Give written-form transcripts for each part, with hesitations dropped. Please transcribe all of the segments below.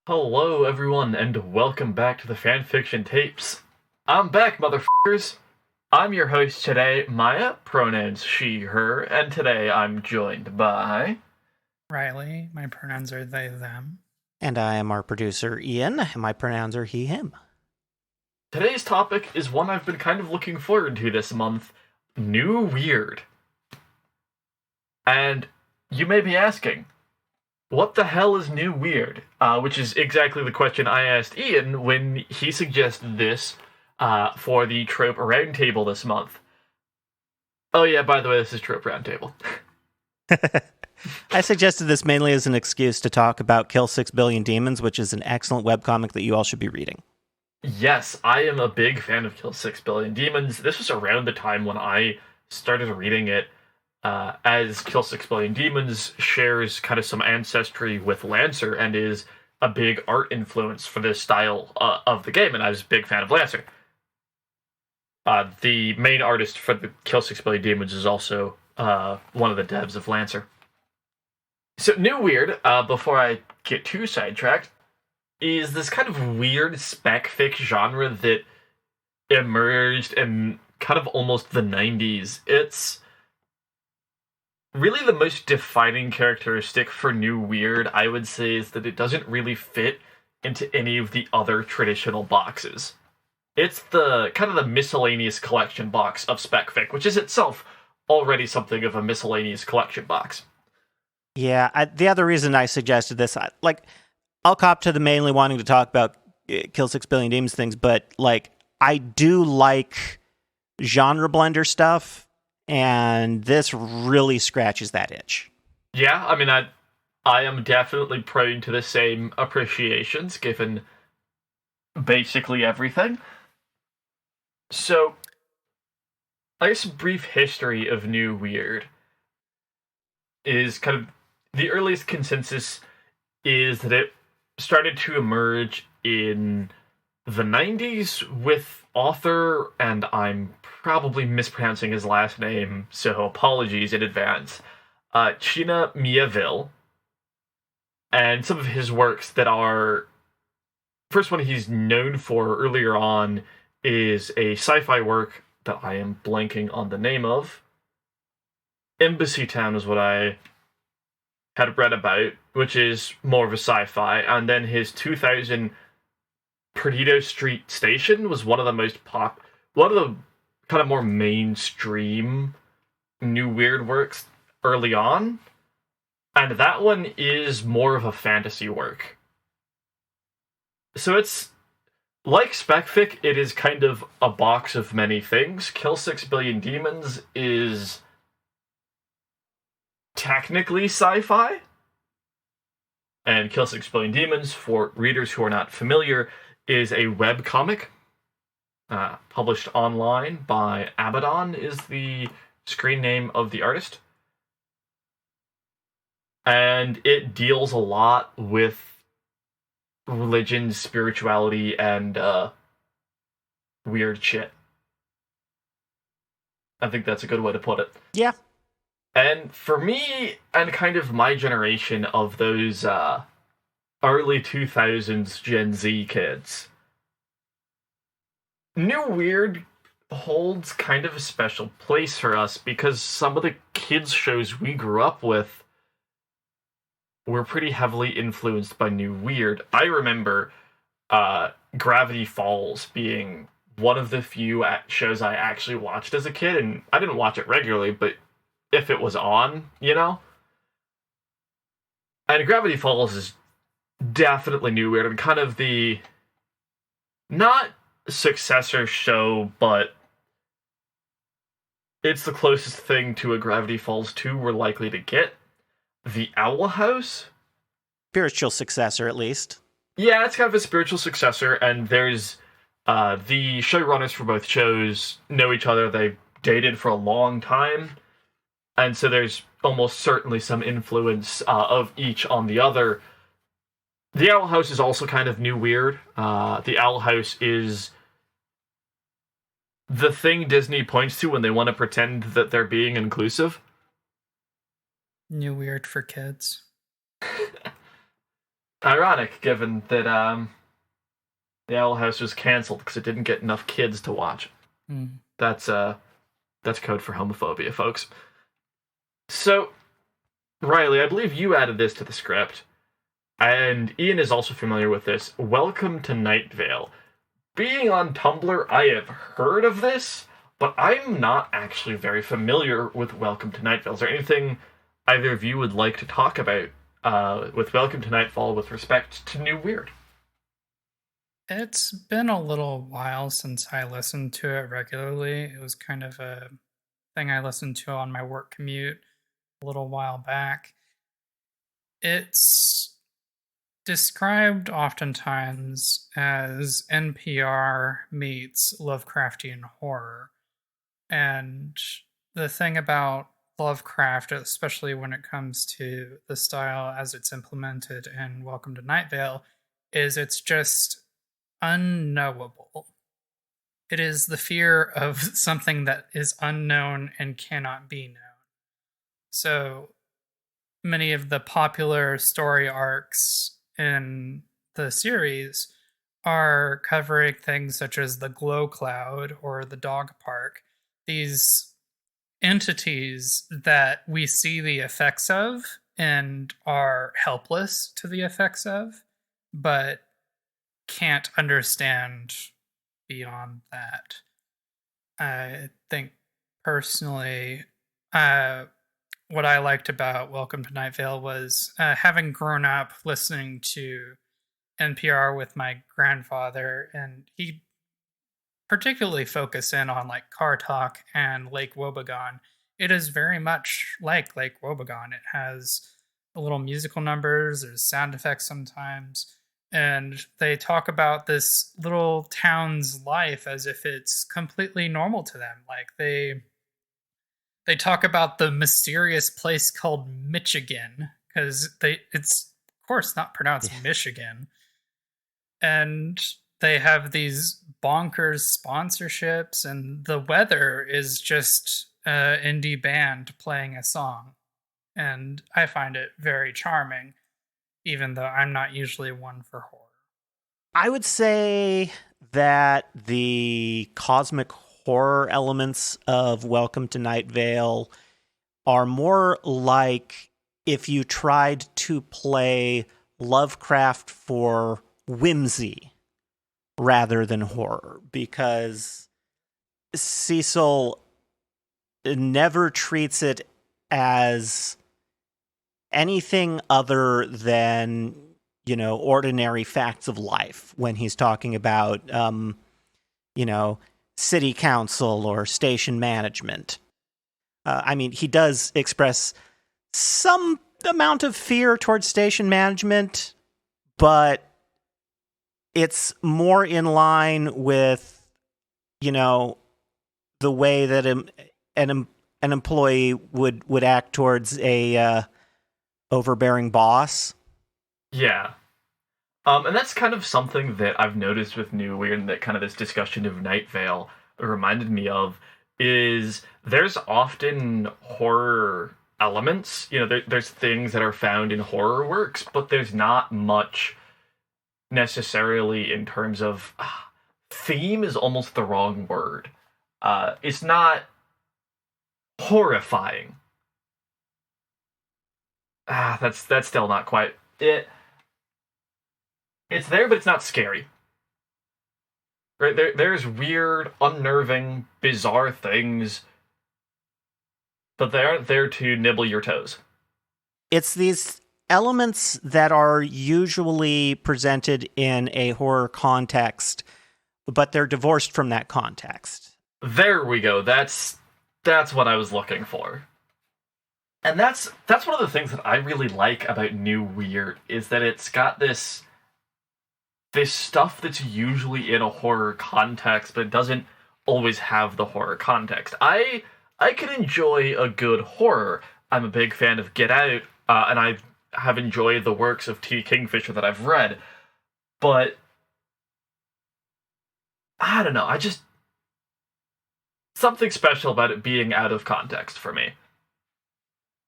Hello, everyone, and welcome back to the Fanfiction Tapes. I'm back, motherfuckers. I'm your host today, Maya, pronouns she, her, and today I'm joined by... Riley, my pronouns are they, them. And I am our producer, Ian, and my pronouns are he, him. Today's topic is one I've been kind of looking forward to this month, New Weird. And you may be asking, what the hell is New Weird? Which is exactly the question I asked Ian when he suggested this for the Trope Roundtable this month. Oh yeah, by the way, this is Trope Roundtable. I suggested this mainly as an excuse to talk about Kill 6 Billion Demons, which is an excellent webcomic that you all should be reading. Yes, I am a big fan of Kill 6 Billion Demons. This was around the time when I started reading it, as Kill 6 Billion Demons shares kind of some ancestry with Lancer and is a big art influence for this style of the game, and I was a big fan of Lancer. The main artist for the Kill 6 Billion Demons is also one of the devs of Lancer. So, New Weird, before I get too sidetracked, is this kind of weird spec fic genre that emerged in kind of almost the 90s. It's really the most defining characteristic for New Weird, I would say, is that it doesn't really fit into any of the other traditional boxes. It's the kind of the miscellaneous collection box of spec fic, which is itself already something of a miscellaneous collection box. Yeah, the other reason I suggested this, I'll cop to the mainly wanting to talk about Kill 6 Billion Demons things, but, I do like genre blender stuff, and this really scratches that itch. Yeah, I mean, I am definitely prone to the same appreciations, given basically everything. So, I guess a brief history of New Weird is kind of the earliest consensus is that it started to emerge in the 90s with author, and I'm probably mispronouncing his last name, so apologies in advance, China Miéville, and some of his works that are... First one he's known for earlier on is a sci-fi work that I am blanking on the name of. Embassy Town is what I had read about, which is more of a sci-fi, and then his 2000 Perdido Street Station was one of the one of the kind of more mainstream New Weird works early on, and that one is more of a fantasy work. So it's like Specfic, it is kind of a box of many things. Kill 6 Billion Demons is technically sci-fi, and Kill 6 Billion Demons, for readers who are not familiar, is a webcomic published online by Abaddon, is the screen name of the artist. And it deals a lot with religion, spirituality, and weird shit. I think that's a good way to put it. Yeah. And for me, and kind of my generation of those early 2000s Gen Z kids, New Weird holds kind of a special place for us because some of the kids' shows we grew up with were pretty heavily influenced by New Weird. I remember Gravity Falls being one of the few shows I actually watched as a kid, and I didn't watch it regularly, but if it was on, you know? And Gravity Falls is definitely New Weird, and kind of the... not successor show, but it's the closest thing to a Gravity Falls 2 we're likely to get. The Owl House? Spiritual successor, at least. Yeah, it's kind of a spiritual successor, and there's... the showrunners for both shows know each other. They've dated for a long time, and so there's almost certainly some influence of each on the other. The Owl House is also kind of New Weird. The Owl House is the thing Disney points to when they want to pretend that they're being inclusive. New Weird for kids. Ironic, given that the Owl House was canceled because it didn't get enough kids to watch. Mm. That's code for homophobia, folks. So, Riley, I believe you added this to the script, and Ian is also familiar with this. Welcome to Night Vale. Being on Tumblr, I have heard of this, but I'm not actually very familiar with Welcome to Night Vale. Is there anything either of you would like to talk about with Welcome to Nightfall with respect to New Weird? It's been a little while since I listened to it regularly. It was kind of a thing I listened to on my work commute a little while back. It's described oftentimes as NPR meets Lovecraftian horror. And the thing about Lovecraft, especially when it comes to the style as it's implemented in Welcome to Night Vale, is it's just unknowable. It is the fear of something that is unknown and cannot be known. So many of the popular story arcs in the series are covering things such as the Glow Cloud or the Dog Park. These entities that we see the effects of and are helpless to the effects of, but can't understand beyond that. I think personally, what I liked about Welcome to Night Vale was having grown up listening to NPR with my grandfather, and he particularly focused in on like Car Talk and Lake Wobegon. It is very much like Lake Wobegon. It has little musical numbers, there's sound effects sometimes, and they talk about this little town's life as if it's completely normal to them. Like they talk about the mysterious place called Michigan because it's of course not pronounced Michigan, and they have these bonkers sponsorships, and the weather is just an indie band playing a song, and I find it very charming, even though I'm not usually one for horror. I would say that the cosmic horror elements of Welcome to Night Vale are more like if you tried to play Lovecraft for whimsy rather than horror, because Cecil never treats it as anything other than, ordinary facts of life when he's talking about, city council or station management. He does express some amount of fear towards station management, but it's more in line with, the way that an employee would act towards a overbearing boss. Yeah. And that's kind of something that I've noticed with New Weird, and that kind of this discussion of Night Vale reminded me of, is there's often horror elements. There's things that are found in horror works, but there's not much necessarily in terms of theme is almost the wrong word. It's not horrifying. That's still not quite it. It's there, but it's not scary. Right? There's weird, unnerving, bizarre things, but they aren't there to nibble your toes. It's these elements that are usually presented in a horror context, but they're divorced from that context. There we go. That's what I was looking for. And that's one of the things that I really like about New Weird, is that it's got this stuff that's usually in a horror context, but it doesn't always have the horror context. I can enjoy a good horror. I'm a big fan of Get Out, and I have enjoyed the works of T. Kingfisher that I've read, but I don't know, something special about it being out of context for me.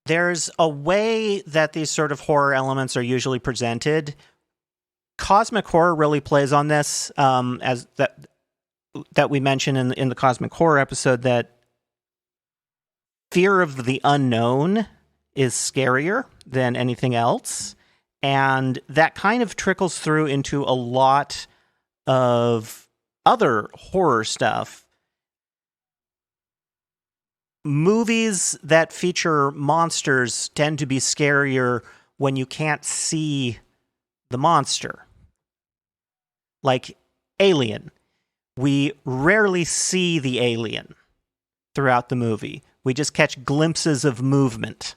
There's a way that these sort of horror elements are usually presented cosmic horror really plays on this, as that we mentioned in the cosmic horror episode, that fear of the unknown is scarier than anything else, and that kind of trickles through into a lot of other horror stuff. Movies that feature monsters tend to be scarier when you can't see the monster. Like Alien. We rarely see the alien throughout the movie. We just catch glimpses of movement.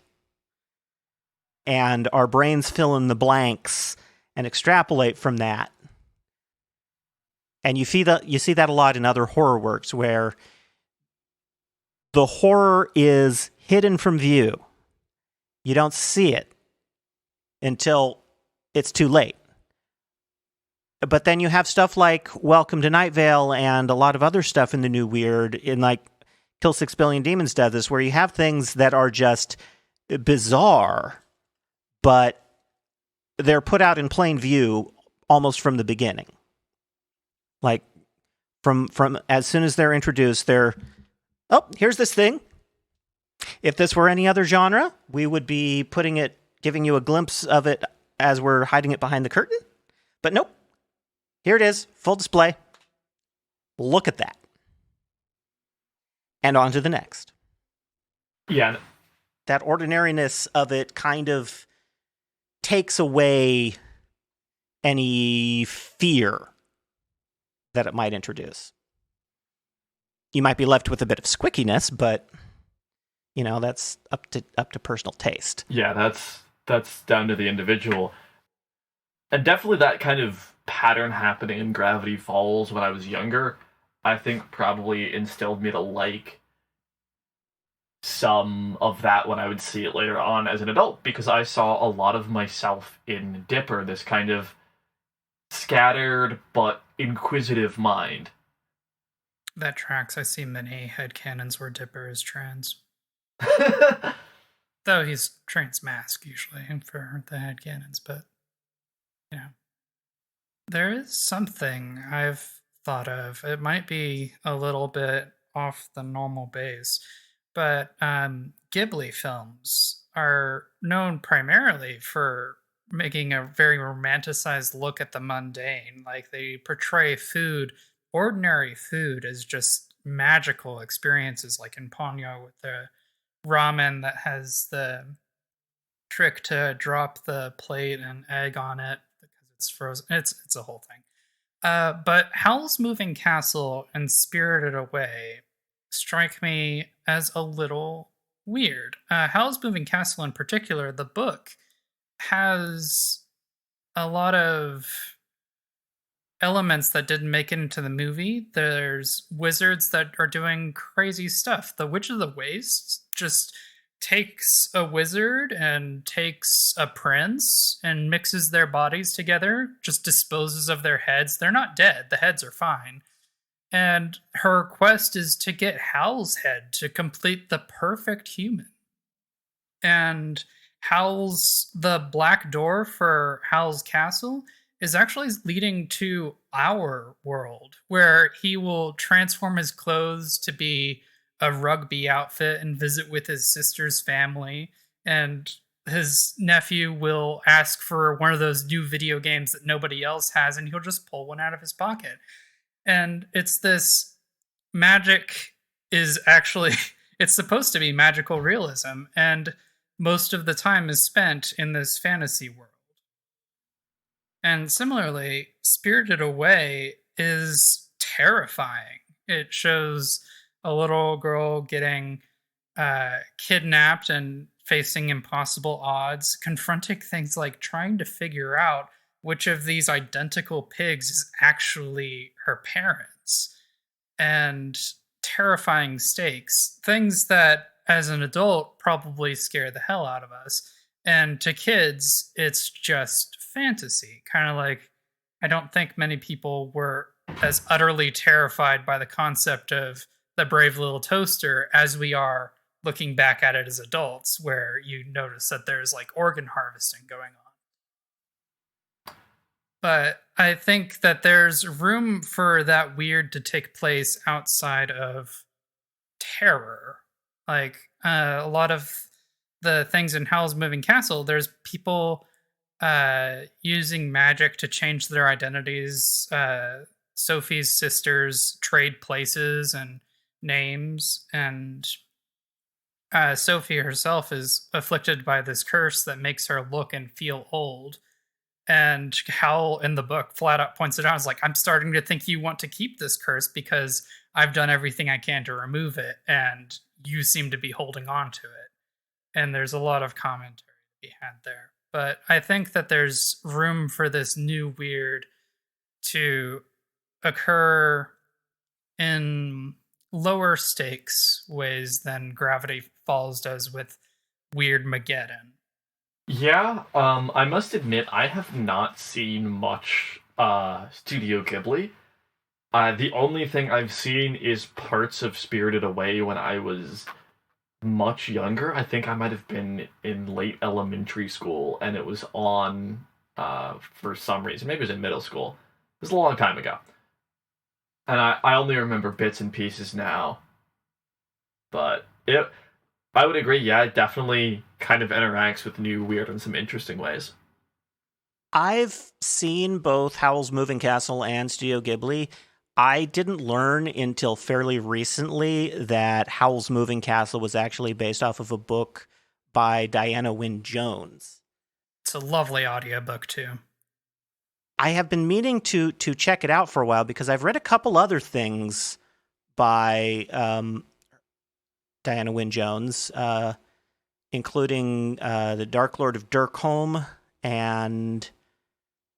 And our brains fill in the blanks and extrapolate from that. And you see that a lot in other horror works where the horror is hidden from view. You don't see it until it's too late. But then you have stuff like Welcome to Night Vale and a lot of other stuff in the New Weird, in like Kill 6 Billion Demons does this, where you have things that are just bizarre, but they're put out in plain view almost from the beginning. Like from as soon as they're introduced, oh, here's this thing. If this were any other genre, we would be giving you a glimpse of it as we're hiding it behind the curtain. But nope. Here it is, full display. Look at that. And on to the next. Yeah. That ordinariness of it kind of takes away any fear that it might introduce. You might be left with a bit of squickiness, but that's up to personal taste. Yeah, that's down to the individual. And definitely that kind of pattern happening in Gravity Falls when I was younger, I think probably instilled me to like some of that when I would see it later on as an adult, because I saw a lot of myself in Dipper, this kind of scattered but inquisitive mind. That tracks. I see many headcanons where Dipper is trans. Though he's trans mask usually for the headcanons, but there is something I've thought of. It might be a little bit off the normal base, but Ghibli films are known primarily for making a very romanticized look at the mundane. Like, they portray ordinary food, as just magical experiences, like in Ponyo with the ramen that has the trick to drop the plate and egg on it because it's frozen. It's a whole thing. But Howl's Moving Castle and Spirited Away strike me as a little weird. Howl's Moving Castle in particular, the book, has a lot of elements that didn't make it into the movie. There's wizards that are doing crazy stuff. The Witch of the Waste just takes a wizard and takes a prince and mixes their bodies together, just disposes of their heads. They're not dead. The heads are fine. And her quest is to get Howl's head to complete the perfect human. And the black door for Howl's castle is actually leading to our world, where he will transform his clothes to be a rugby outfit and visit with his sister's family, and his nephew will ask for one of those new video games that nobody else has, and he'll just pull one out of his pocket. And it's this magic is actually, it's supposed to be magical realism, and most of the time is spent in this fantasy world. And similarly, Spirited Away is terrifying. It shows a little girl getting kidnapped and facing impossible odds, confronting things like trying to figure out which of these identical pigs is actually her parents, and terrifying stakes, things that as an adult probably scare the hell out of us. And to kids, it's just fantasy. Kind of like, I don't think many people were as utterly terrified by the concept of the Brave Little Toaster as we are looking back at it as adults, where you notice that there's like organ harvesting going on. but I think that there's room for that weird to take place outside of terror. Like a lot of the things in Howl's Moving Castle, there's people using magic to change their identities. Sophie's sisters trade places and names, and Sophie herself is afflicted by this curse that makes her look and feel old. And Hal in the book flat out points it out. It's like, I'm starting to think you want to keep this curse because I've done everything I can to remove it, and you seem to be holding on to it. And there's a lot of commentary to be had there. But I think that there's room for this new weird to occur in lower stakes ways than Gravity Falls does with Weird Mageddon. Yeah, I must admit, I have not seen much Studio Ghibli. The only thing I've seen is parts of Spirited Away when I was much younger. I think I might have been in late elementary school, and it was on for some reason. Maybe it was in middle school. It was a long time ago. And I only remember bits and pieces now. But I would agree, yeah, it definitely kind of interacts with New Weird in some interesting ways. I've seen both Howl's Moving Castle and Studio Ghibli. I didn't learn until fairly recently that Howl's Moving Castle was actually based off of a book by Diana Wynne Jones. It's a lovely audiobook too. I have been meaning to check it out for a while because I've read a couple other things by Diana Wynne Jones, including The Dark Lord of Dirkholm and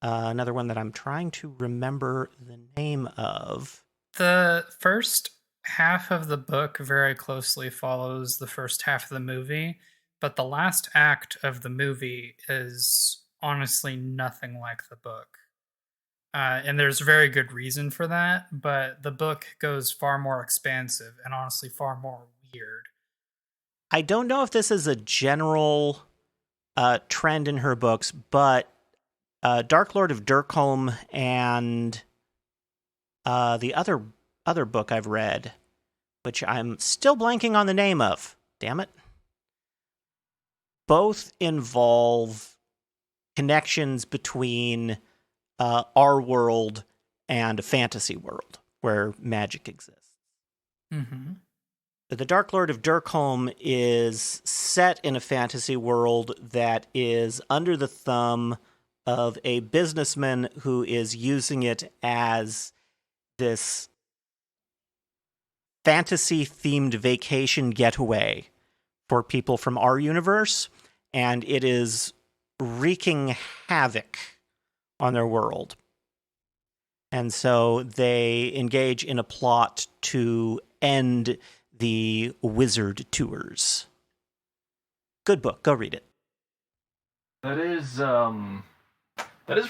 another one that I'm trying to remember the name of. The first half of the book very closely follows the first half of the movie, but the last act of the movie is honestly nothing like the book. And there's very good reason for that, but the book goes far more expansive and honestly far more weird. I don't know if this is a general trend in her books, but Dark Lord of Dirkholm and the other book I've read, which I'm still blanking on the name of, damn it, both involve connections between our world and a fantasy world where magic exists. Mm-hmm. The Dark Lord of Dirkholm is set in a fantasy world that is under the thumb of a businessman who is using it as this fantasy-themed vacation getaway for people from our universe, and it is wreaking havoc on their world. And so they engage in a plot to end the wizard tours. Good book. Go read it. That is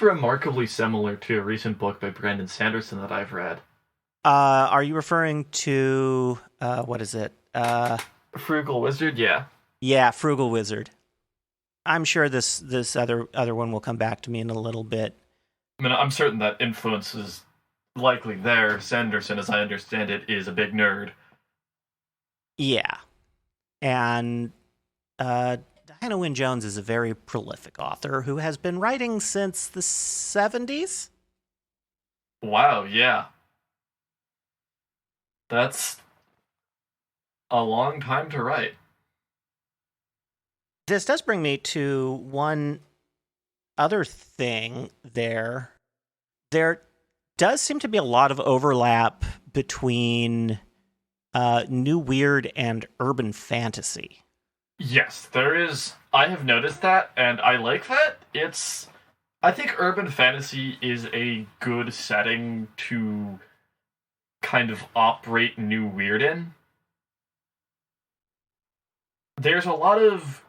remarkably similar to a recent book by Brandon Sanderson that I've read. Are you referring to what is it? Frugal Wizard, yeah. Yeah, Frugal Wizard. I'm sure this other one will come back to me in a little bit. I mean, I'm certain that influence is likely there. Sanderson, as I understand it, is a big nerd. Yeah. And Diana Wynne Jones is a very prolific author who has been writing since the 70s. Wow, yeah. That's a long time to write. This does bring me to one other thing there. There does seem to be a lot of overlap between New Weird and urban fantasy. Yes, there is. I have noticed that, and I like that. I think urban fantasy is a good setting to kind of operate New Weird in. There's a lot of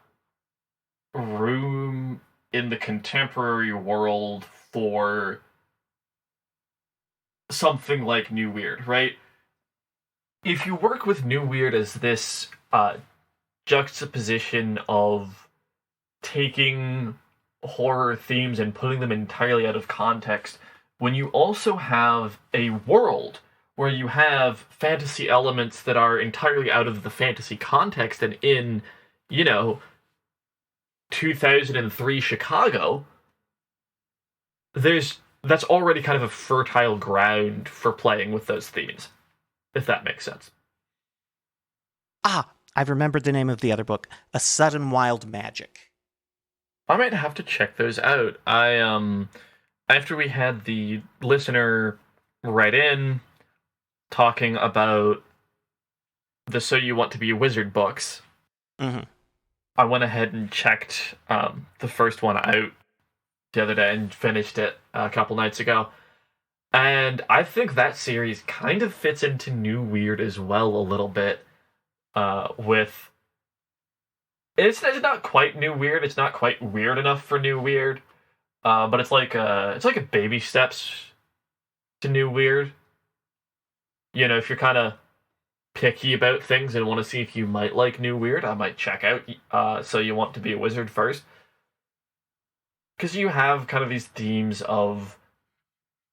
room in the contemporary world for something like New Weird, right? If you work with New Weird as this juxtaposition of taking horror themes and putting them entirely out of context when you also have a world where you have fantasy elements that are entirely out of the fantasy context and in, you know, 2003 Chicago, that's already kind of a fertile ground for playing with those themes, if that makes sense. Ah, I've remembered the name of the other book, A Sudden Wild Magic. I might have to check those out. After we had the listener write in talking about the So You Want to Be a Wizard books, I went ahead and checked the first one out the other day and finished it a couple nights ago. And I think that series kind of fits into New Weird as well a little bit. With it's not quite New Weird. It's not quite weird enough for New Weird. But it's like a baby steps to New Weird. You know, if you're kind of picky about things and want to see if you might like New Weird, I might check out So You Want to Be a Wizard first. Because you have kind of these themes of,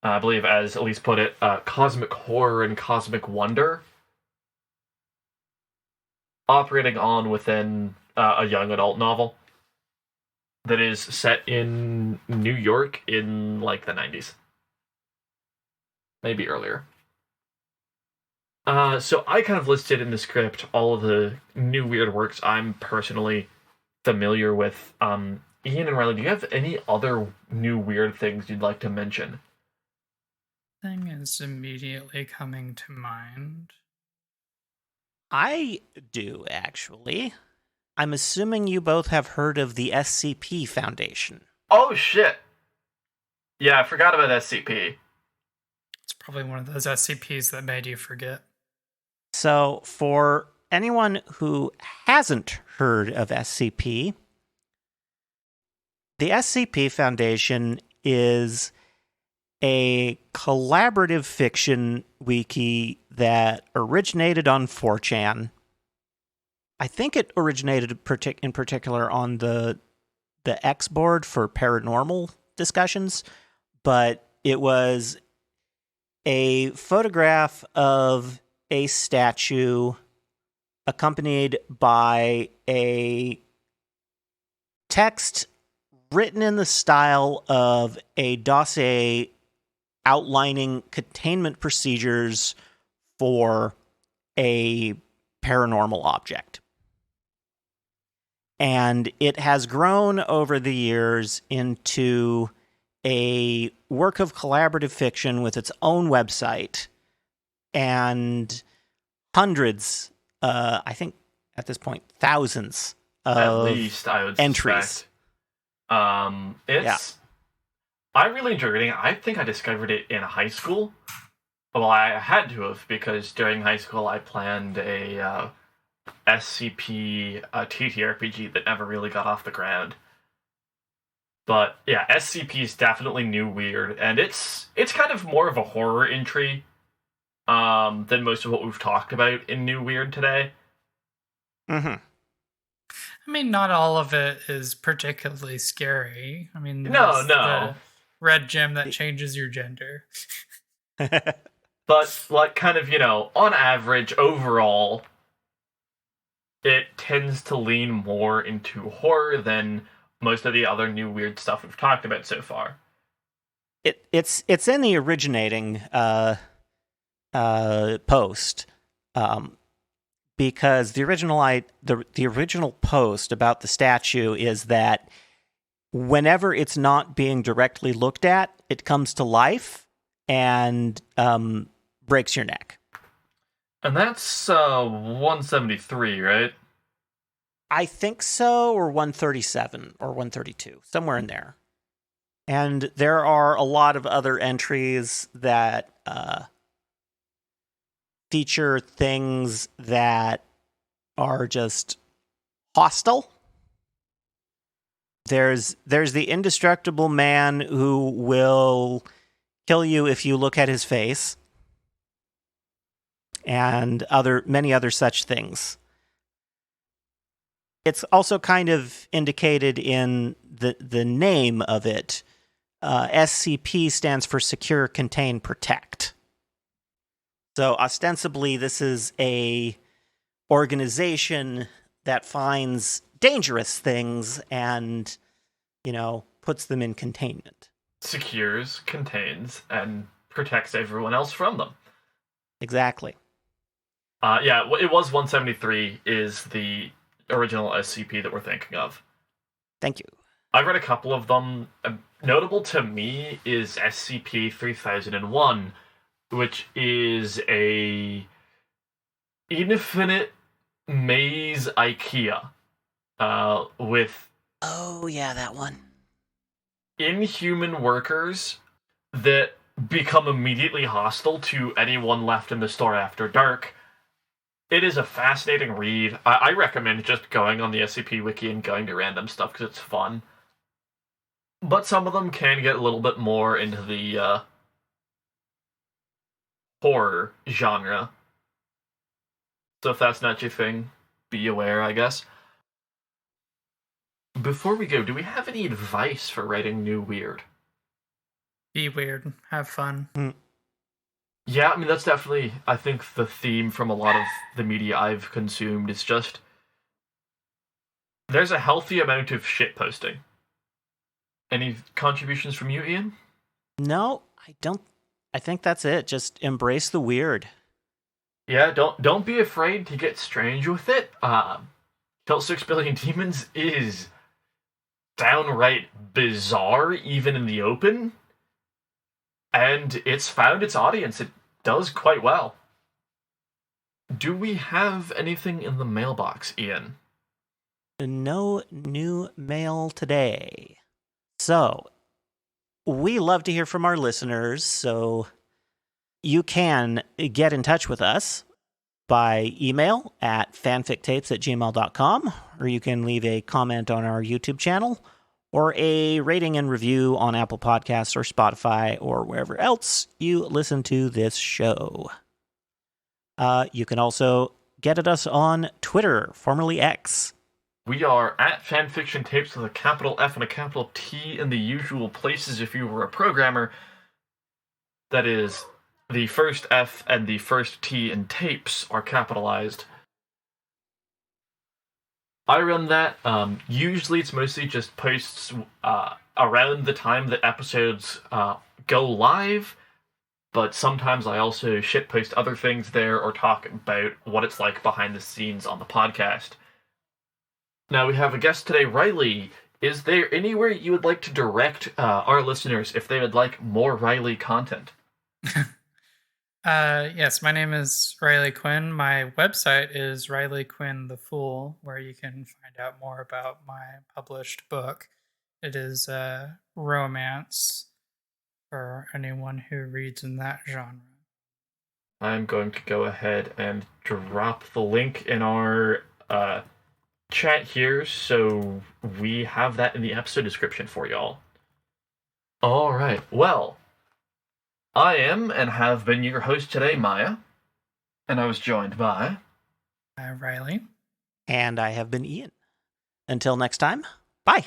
I believe, as Elise put it, cosmic horror and cosmic wonder operating on within a young adult novel that is set in New York in, like, the 90s. Maybe earlier. So I kind of listed in the script all of the New Weird works I'm personally familiar with. Ian and Riley, do you have any other New Weird things you'd like to mention? Thing is immediately coming to mind. I do, actually. I'm assuming you both have heard of the SCP Foundation. Oh, shit! Yeah, I forgot about SCP. It's probably one of those SCPs that made you forget. So, for anyone who hasn't heard of SCP, the SCP Foundation is a collaborative fiction wiki that originated on 4chan. I think it originated in particular on the X board for paranormal discussions, but it was a photograph of a statue accompanied by a text written in the style of a dossier outlining containment procedures for a paranormal object. And it has grown over the years into a work of collaborative fiction with its own website and hundreds, I think at this point, thousands of at least, I would entries. Suspect. I really enjoy reading it. I think I discovered it in high school. Well, I had to have, because during high school I planned a SCP TTRPG that never really got off the ground. But yeah, SCP is definitely New Weird, and it's kind of more of a horror entry than most of what we've talked about in New Weird today. I mean, not all of it is particularly scary. I mean, no. The red gem that changes your gender. But, like, kind of, on average, overall, it tends to lean more into horror than most of the other New Weird stuff we've talked about so far. It's in the originating post, because the original post about the statue is that whenever it's not being directly looked at, it comes to life and breaks your neck. And that's 173, right? I think so, or 137 or 132, somewhere in there. And there are a lot of other entries that feature things that are just hostile. There's the indestructible man who will kill you if you look at his face, and many other such things. It's also kind of indicated in the name of it. SCP stands for Secure, Contain, Protect. So ostensibly, this is a organization that finds dangerous things and, puts them in containment. Secures, contains, and protects everyone else from them. Exactly. Yeah, it was 173 is the original SCP that we're thinking of. Thank you. I've read a couple of them. Notable to me is SCP-3001, which is a infinite maze IKEA with Oh, yeah, that one. inhuman workers that become immediately hostile to anyone left in the store after dark. It is a fascinating read. I recommend just going on the SCP Wiki and going to random stuff because it's fun. But some of them can get a little bit more into the horror genre. So if that's not your thing, be aware, I guess. Before we go, do we have any advice for writing new weird? Be weird. Have fun. Yeah, I mean, that's definitely, I think, the theme from a lot of the media I've consumed is just there's a healthy amount of shit posting. Any contributions from you, Ian? No, I don't. I think that's it. Just embrace the weird. Yeah, don't be afraid to get strange with it. Kill 6 Billion Demons is downright bizarre, even in the open. And it's found its audience. It does quite well. Do we have anything in the mailbox, Ian? No new mail today. So, we love to hear from our listeners, so you can get in touch with us by email at fanfictapes@gmail.com, or you can leave a comment on our YouTube channel, or a rating and review on Apple Podcasts or Spotify or wherever else you listen to this show. You can also get at us on Twitter, formerly X. We are at Fanfiction Tapes with a capital F and a capital T in the usual places if you were a programmer. That is, the first F and the first T in tapes are capitalized. I run that. Usually it's mostly just posts around the time that episodes go live, but sometimes I also shitpost other things there or talk about what it's like behind the scenes on the podcast. Now we have a guest today, Riley. Is there anywhere you would like to direct our listeners if they would like more Riley content? Yes, my name is Riley Quinn. My website is Riley Quinn the Fool, where you can find out more about my published book. It is a romance for anyone who reads in that genre. I'm going to go ahead and drop the link in our chat here, so we have that in the episode description for y'all. Alright, well, I am and have been your host today, Maya, and I was joined by... Riley. And I have been Ian. Until next time, bye.